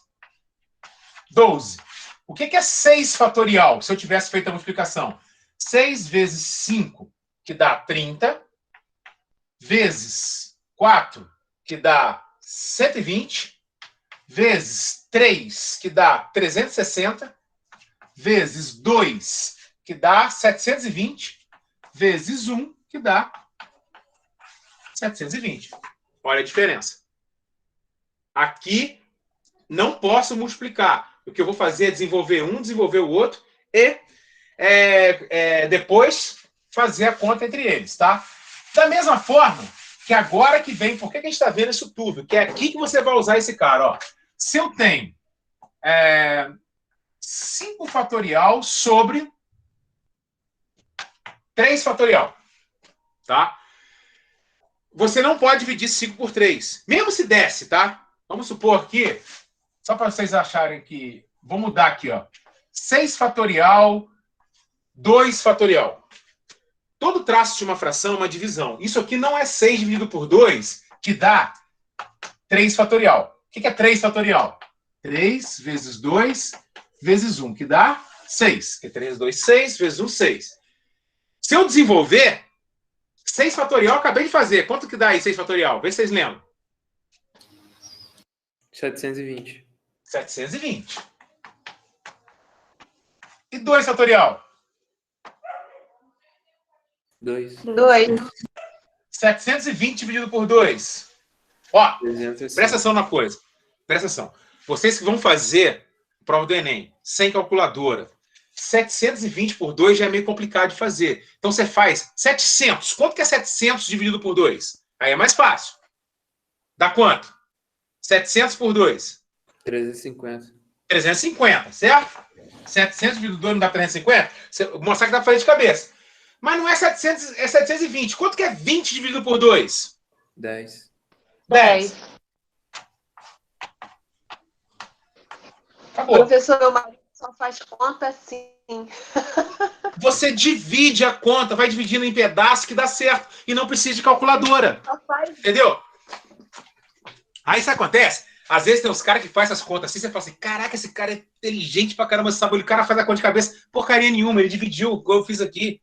12. O que é 6 fatorial, se eu tivesse feito a multiplicação? 6 vezes 5, que dá 30, vezes 4, que dá 120, vezes 3, que dá 360, vezes 2, que dá 720, vezes 1, que dá 720. Olha a diferença. Aqui não posso multiplicar. O que eu vou fazer é desenvolver um, desenvolver o outro e depois fazer a conta entre eles, tá? Da mesma forma que agora que vem, por que a gente está vendo isso tudo? Que é aqui que você vai usar esse cara, ó. Se eu tenho 5 fatorial sobre 3 fatorial, tá? Você não pode dividir 5 por 3. Mesmo se desse, tá? Vamos supor aqui, só para vocês acharem que... Vou mudar aqui, ó. 6 fatorial, 2 fatorial. Todo traço de uma fração é uma divisão. Isso aqui não é 6 dividido por 2, que dá 3 fatorial. O que é 3 fatorial? 3 vezes 2 vezes 1, que dá 6. Que é 3 vezes 2, 6, vezes 1, 6. Se eu desenvolver, 6 fatorial eu acabei de fazer. Quanto que dá aí 6 fatorial? Vê se vocês lembram. 720. 720. E 2 fatorial? 2. 720 dividido por 2. Ó, 305. presta atenção na coisa. Presta atenção. Vocês que vão fazer prova do Enem sem calculadora, 720 por 2 já é meio complicado de fazer. Então você faz 700. Quanto que é 700 dividido por 2? Aí é mais fácil. Dá quanto? 700 por 2? 350. 350, certo? 700 dividido por 2 não dá 350? Vou mostrar que dá pra fazer de cabeça. Mas não é 700, é 720. Quanto que é 20 dividido por 2? 10. 10. Acabou. Professor, meu marido só faz conta assim. Você divide a conta, vai dividindo em pedaços que dá certo. E não precisa de calculadora. Só faz. Entendeu? Aí isso acontece. Às vezes tem uns caras que fazem essas contas assim, você fala assim, caraca, esse cara é inteligente pra caramba, sabe? O cara faz a conta de cabeça, porcaria nenhuma, ele dividiu o que eu fiz aqui.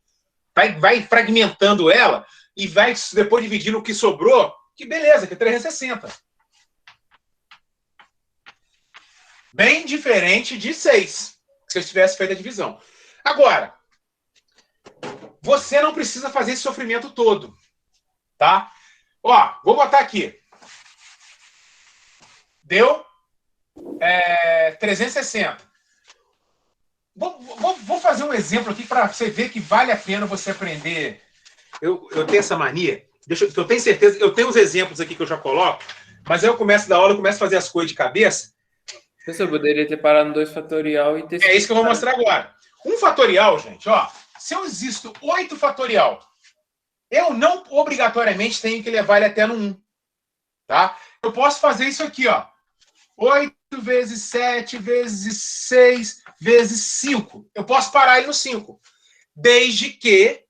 Vai fragmentando ela e vai depois dividindo o que sobrou, que beleza, que é 360. Bem diferente de 6, se eu tivesse feito a divisão. Agora, você não precisa fazer esse sofrimento todo, tá? Ó, vou botar aqui. Deu 360. Vou fazer um exemplo aqui para você ver que vale a pena você aprender eu tenho essa mania, eu tenho certeza, eu tenho os exemplos aqui que eu já coloco, mas aí eu começo a dar aula, eu começo a fazer as coisas de cabeça. Professor, eu poderia ter parado no 2 fatorial e ter... É isso que eu vou mostrar agora. 1 fatorial, gente, ó, se eu existo 8 fatorial, eu não obrigatoriamente tenho que levar ele até no 1. Tá? Eu posso fazer isso aqui, ó. 8 vezes 7 vezes 6 vezes 5. Eu posso parar ele no 5. Desde que,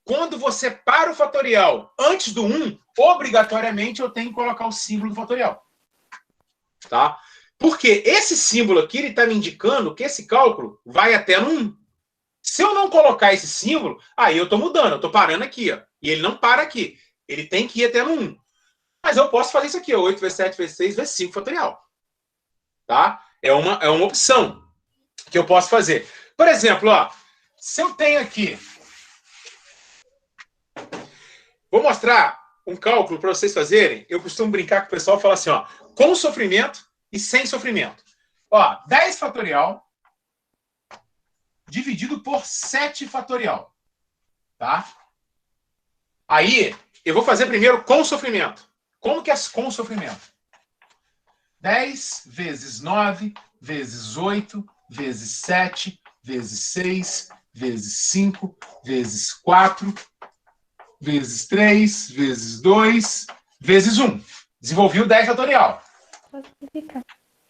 quando você para o fatorial antes do 1, obrigatoriamente eu tenho que colocar o símbolo do fatorial. Tá? Porque esse símbolo aqui, ele está me indicando que esse cálculo vai até no 1. Se eu não colocar esse símbolo, aí eu estou mudando, eu estou parando aqui, ó. E ele não para aqui. Ele tem que ir até no 1. Mas eu posso fazer isso aqui, ó, 8 vezes 7 vezes 6 vezes 5 fatorial. Tá? É uma opção que eu posso fazer. Por exemplo, ó, se eu tenho aqui... Vou mostrar um cálculo para vocês fazerem. Eu costumo brincar com o pessoal e falar assim, ó, com sofrimento e sem sofrimento. Ó, 10 fatorial dividido por 7 fatorial. Tá? Aí, eu vou fazer primeiro com sofrimento. Como que é com sofrimento? 10 vezes 9 vezes 8 vezes 7 vezes 6 vezes 5 vezes 4 vezes 3 vezes 2 vezes 1. Desenvolvi o 10 fatorial.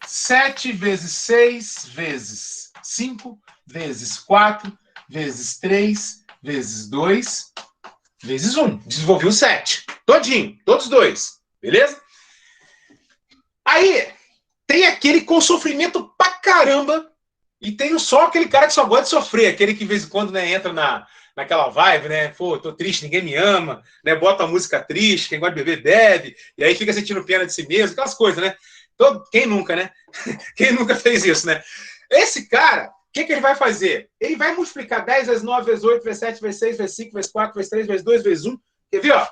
7 vezes 6 vezes 5 vezes 4 vezes 3 vezes 2 vezes 1. Desenvolvi o 7. Todinho. Todos dois. Beleza? Aí, tem aquele com sofrimento pra caramba e tem só aquele cara que só gosta de sofrer. Aquele que, de vez em quando, né, entra naquela vibe, né? Pô, tô triste, ninguém me ama, né? Bota a música triste, quem gosta de beber bebe, e aí fica sentindo pena de si mesmo, aquelas coisas, né? Quem nunca, né? Quem nunca fez isso, né? Esse cara, o que ele vai fazer? Ele vai multiplicar 10 vezes 9 vezes 8 vezes 7 vezes 6 vezes 5 vezes 4 vezes 3 vezes 2 vezes 1. Quer ver, ó?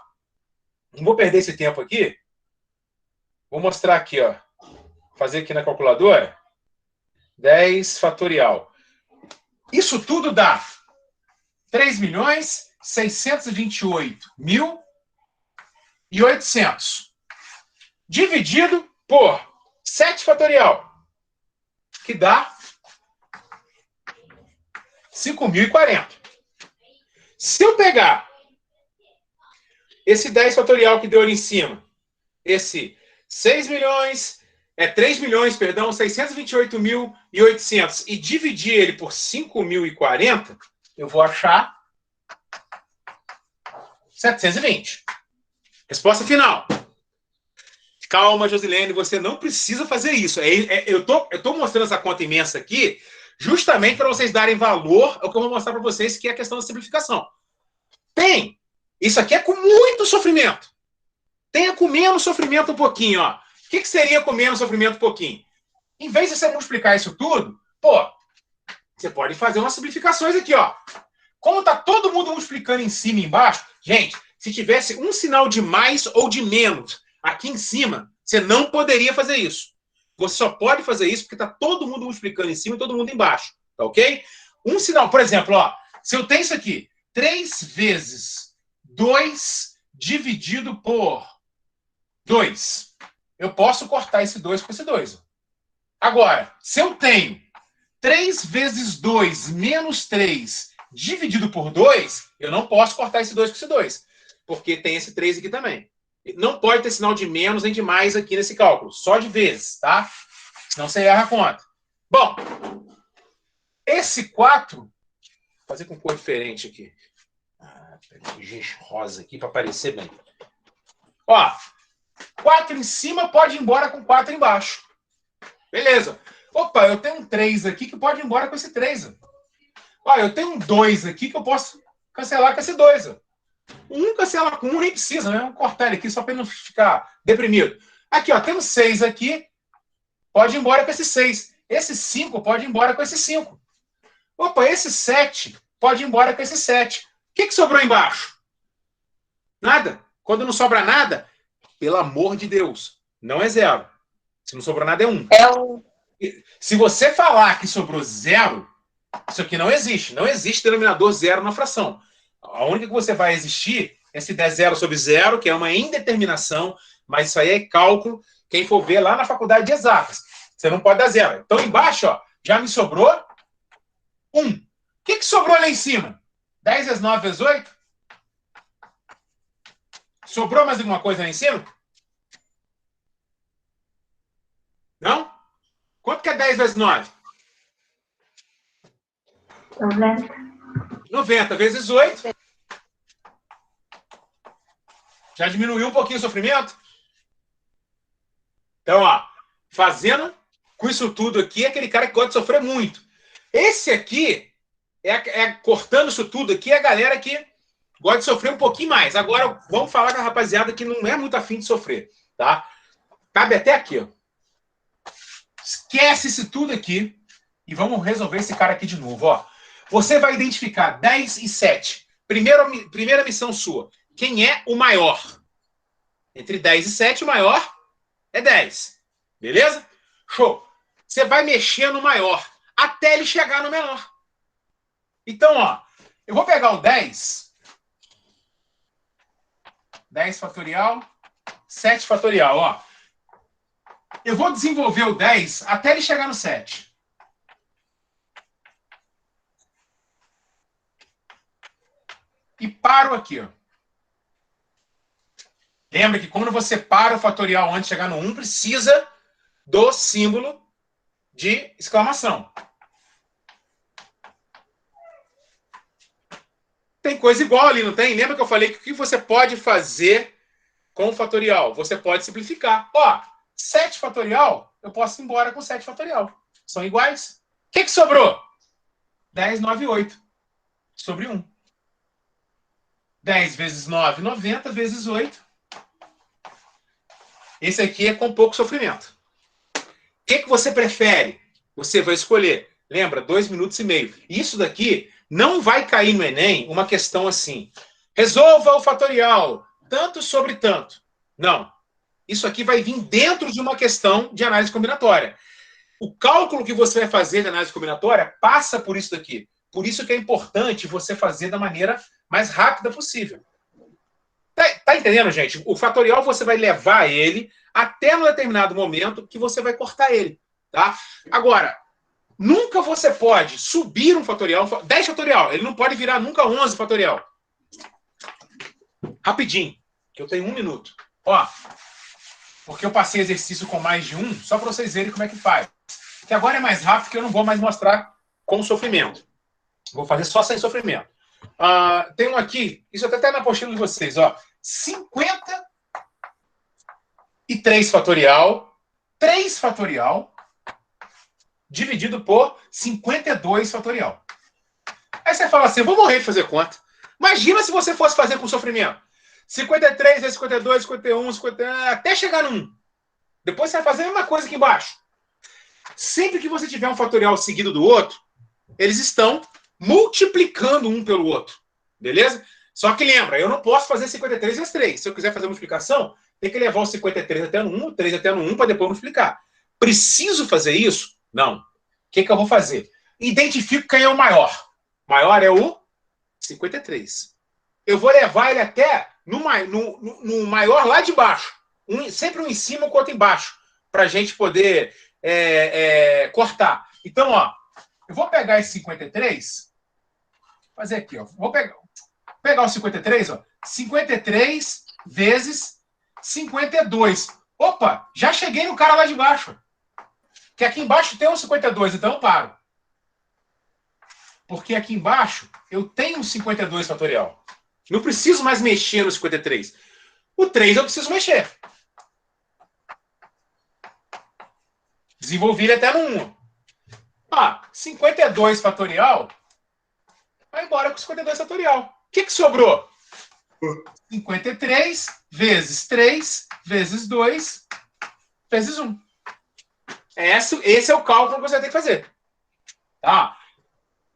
Não vou perder esse tempo aqui. Vou mostrar aqui, ó. Fazer aqui na calculadora. 10 fatorial. Isso tudo dá 3.628.800 dividido por 7 fatorial, que dá 5.040. Se eu pegar esse 10 fatorial que deu ali em cima, esse 3 milhões, 628.800 e dividir ele por 5.040, eu vou achar 720. Resposta final. Calma, Josilene, você não precisa fazer isso. Eu tô mostrando essa conta imensa aqui justamente para vocês darem valor ao que eu vou mostrar para vocês, que é a questão da simplificação. Isso aqui é com muito sofrimento. Tenha com menos sofrimento um pouquinho, ó. O que seria com menos sofrimento um pouquinho? Em vez de você multiplicar isso tudo, pô, você pode fazer umas simplificações aqui, ó. Como tá todo mundo multiplicando em cima e embaixo, gente, se tivesse um sinal de mais ou de menos aqui em cima, você não poderia fazer isso. Você só pode fazer isso porque tá todo mundo multiplicando em cima e todo mundo embaixo, tá ok? Um sinal, por exemplo, ó, se eu tenho isso aqui, 3 vezes 2 dividido por 2. Eu posso cortar esse 2 com esse 2. Agora, se eu tenho 3 vezes 2 menos 3 dividido por 2, eu não posso cortar esse 2 com esse 2. Porque tem esse 3 aqui também. Não pode ter sinal de menos nem de mais aqui nesse cálculo. Só de vezes, tá? Senão você erra a conta. Bom, esse 4... Vou fazer com cor diferente aqui. Giz rosa aqui para aparecer bem. Ó, 4 em cima pode ir embora com 4 embaixo. Beleza. Opa, eu tenho um 3 aqui que pode ir embora com esse 3. Ó, eu tenho um 2 aqui que eu posso cancelar com esse 2. Um cancela com um, nem precisa, né? Vamos cortar ele aqui só para ele não ficar deprimido. Aqui, ó, temos 6 aqui. Pode ir embora com esse 6. Esse 5 pode ir embora com esse 5. Opa, esse 7 pode ir embora com esse 7. O que sobrou embaixo? Nada. Quando não sobra nada, pelo amor de Deus, não é 0. Se não sobrou nada, é 1. Se você falar que sobrou 0, isso aqui não existe. Não existe denominador 0 na fração. A única que você vai existir é se der 0 sobre 0, que é uma indeterminação, mas isso aí é cálculo. Quem for ver lá na faculdade de exatas, você não pode dar 0. Então, embaixo, ó, já me sobrou 1. O que sobrou lá em cima? 10 vezes 9 vezes 8? Sobrou mais alguma coisa lá em cima? Não? Quanto que é 10 vezes 9? 90. 90 vezes 8. Já diminuiu um pouquinho o sofrimento? Então, ó, fazendo com isso tudo aqui, é aquele cara que gosta de sofrer muito. Esse aqui, cortando isso tudo aqui, é a galera que gosta de sofrer um pouquinho mais. Agora, vamos falar com a rapaziada que não é muito afim de sofrer, tá? Cabe até aqui, ó. Esquece isso tudo aqui e vamos resolver esse cara aqui de novo, ó. Você vai identificar 10 e 7. Primeira missão sua. Quem é o maior? Entre 10 e 7, o maior é 10. Beleza? Show. Você vai mexer no maior até ele chegar no menor. Então, ó, eu vou pegar o 10. 10 fatorial, 7 fatorial, ó. Eu vou desenvolver o 10 até ele chegar no 7. E paro aqui, ó. Lembra que quando você para o fatorial antes de chegar no 1, precisa do símbolo de exclamação. Tem coisa igual ali, não tem? Lembra que eu falei que o que você pode fazer com o fatorial? Você pode simplificar. Ó, 7 fatorial, eu posso ir embora com 7 fatorial. São iguais. O que sobrou? 10, 9, 8. Sobre 1. 10 vezes 9, 90 vezes 8. Esse aqui é com pouco sofrimento. O que você prefere? Você vai escolher. Lembra, 2 minutos e meio. Isso daqui não vai cair no Enem uma questão assim. Resolva o fatorial. Tanto sobre tanto. Não. Isso aqui vai vir dentro de uma questão de análise combinatória. O cálculo que você vai fazer de análise combinatória passa por isso daqui. Por isso que é importante você fazer da maneira mais rápida possível. Tá entendendo, gente? O fatorial você vai levar ele até um determinado momento que você vai cortar ele. Tá? Agora, nunca você pode subir um fatorial. 10 fatorial, ele não pode virar nunca 11 fatorial. Rapidinho, que eu tenho 1 minuto. Ó, porque eu passei exercício com mais de 1, só para vocês verem como é que faz. Que agora é mais rápido, que eu não vou mais mostrar com sofrimento. Vou fazer só sem sofrimento. Tem um aqui, isso até está na apostila de vocês, ó. 53 fatorial, 3 fatorial, dividido por 52 fatorial. Aí você fala assim, eu vou morrer de fazer conta. Imagina se você fosse fazer com sofrimento. 53 vezes 52, 51, 50, até chegar no 1. Depois você vai fazer a mesma coisa aqui embaixo. Sempre que você tiver um fatorial seguido do outro, eles estão multiplicando um pelo outro. Beleza? Só que lembra, eu não posso fazer 53 vezes 3. Se eu quiser fazer multiplicação, tem que levar o 53 até no 1, o 3 até no 1 para depois multiplicar. Preciso fazer isso? Não. O que eu vou fazer? Identifico quem é o maior. O maior é o 53. Eu vou levar ele até no maior lá de baixo. Sempre um em cima e o outro embaixo. Para a gente poder cortar. Então, ó, eu vou pegar esse 53. Fazer aqui, ó. Vou pegar o 53, ó. 53 vezes 52. Opa, já cheguei no cara lá de baixo. Que aqui embaixo tem um 52, então eu paro. Porque aqui embaixo eu tenho um 52 fatorial. Não preciso mais mexer no 53. O 3 eu preciso mexer. Desenvolvi ele até no 1. 52 fatorial vai embora com 52 fatorial. O que sobrou? 53 vezes 3 vezes 2 vezes 1. Esse é o cálculo que você vai ter que fazer. Tá?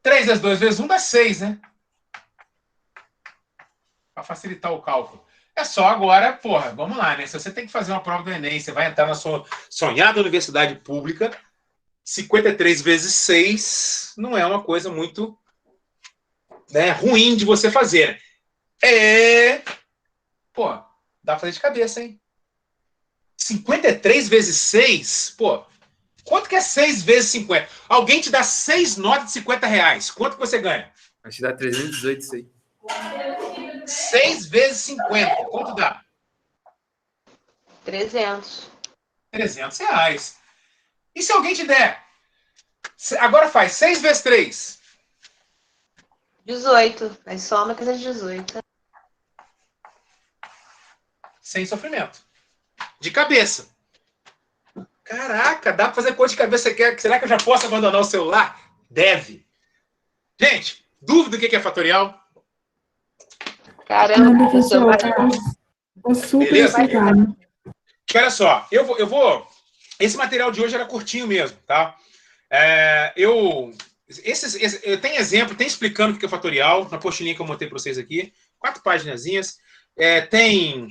3 vezes 2 vezes 1 dá 6, né? Para facilitar o cálculo. É só agora, porra, vamos lá, né? Se você tem que fazer uma prova do Enem, você vai entrar na sua sonhada universidade pública, 53 vezes 6 não é uma coisa muito né, ruim de você fazer. Pô, dá pra fazer de cabeça, hein? 53 vezes 6, pô, quanto que é 6 vezes 50? Alguém te dá 6 notas de 50 reais. Quanto que você ganha? Acho que dá 318 isso aí. 6 vezes 50. Quanto dá? 300. 300 reais. E se alguém te der? Agora faz 6 vezes 3. 18. Aí soma que é 18. Sem sofrimento. De cabeça. Caraca, dá pra fazer coisa de cabeça. Será que eu já posso abandonar o celular? Deve. Gente, dúvida do que é fatorial? Caramba, Não, professor. professor, tá super Beleza? explicado. Olha só, eu vou... Esse material de hoje era curtinho mesmo, tá? Eu tenho exemplo, tem explicando o que é fatorial, na postilinha que eu montei para vocês aqui. 4 paginazinhas. Tem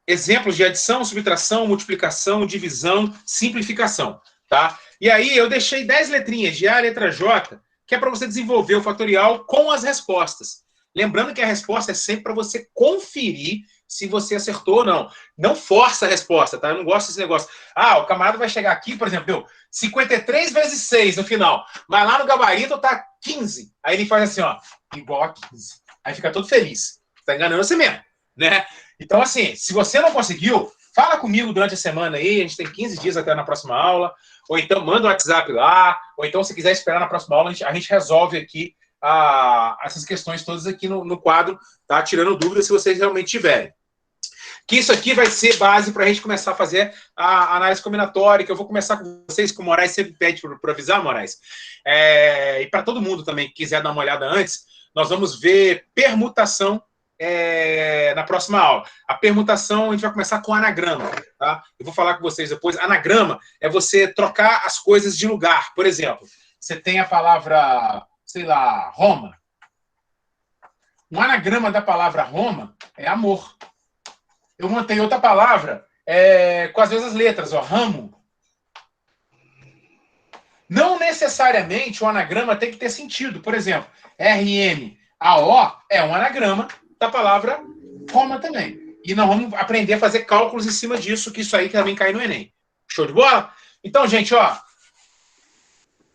exemplos de adição, subtração, multiplicação, divisão, simplificação, tá? E aí eu deixei 10 letrinhas de A a letra J, que é para você desenvolver o fatorial com as respostas. Lembrando que a resposta é sempre para você conferir se você acertou ou não. Não força a resposta, tá? Eu não gosto desse negócio. O camarada vai chegar aqui, por exemplo, deu 53 vezes 6 no final. Mas lá no gabarito tá 15. Aí ele faz assim, ó, igual a 15. Aí fica todo feliz. Tá enganando você mesmo, né? Então, assim, se você não conseguiu, fala comigo durante a semana aí, a gente tem 15 dias até na próxima aula, ou então manda um WhatsApp lá, ou então se quiser esperar na próxima aula, a gente resolve aqui essas questões todas aqui no quadro, tá? Tirando dúvidas se vocês realmente tiverem. Que isso aqui vai ser base para a gente começar a fazer a análise combinatória, que eu vou começar com vocês, que o Moraes sempre pede para avisar, Moraes. E para todo mundo também que quiser dar uma olhada antes, nós vamos ver permutação na próxima aula. A permutação, a gente vai começar com anagrama, tá? Eu vou falar com vocês depois. Anagrama é você trocar as coisas de lugar. Por exemplo, você tem a palavra, sei lá, Roma. Um anagrama da palavra Roma é amor. Eu montei outra palavra com as mesmas letras, ó, ramo. Não necessariamente o anagrama tem que ter sentido. Por exemplo, R-M-A-O é um anagrama da palavra Roma também. E nós vamos aprender a fazer cálculos em cima disso, que isso aí também cai no Enem. Show de bola? Então, gente, ó,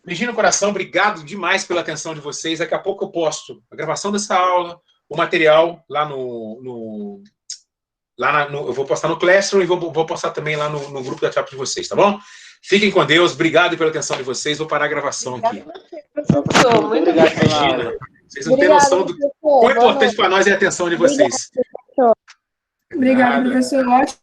beijinho no coração, obrigado demais pela atenção de vocês. Daqui a pouco eu posto a gravação dessa aula, o material lá eu vou postar no Classroom e vou postar também lá no grupo da WhatsApp de vocês, tá bom? Fiquem com Deus, obrigado pela atenção de vocês. Vou parar a gravação aqui. Professor, muito Obrigado pela aula. Imagina, vocês não têm noção do quão importante para nós é a atenção de vocês. Obrigada, professor. Ótimo.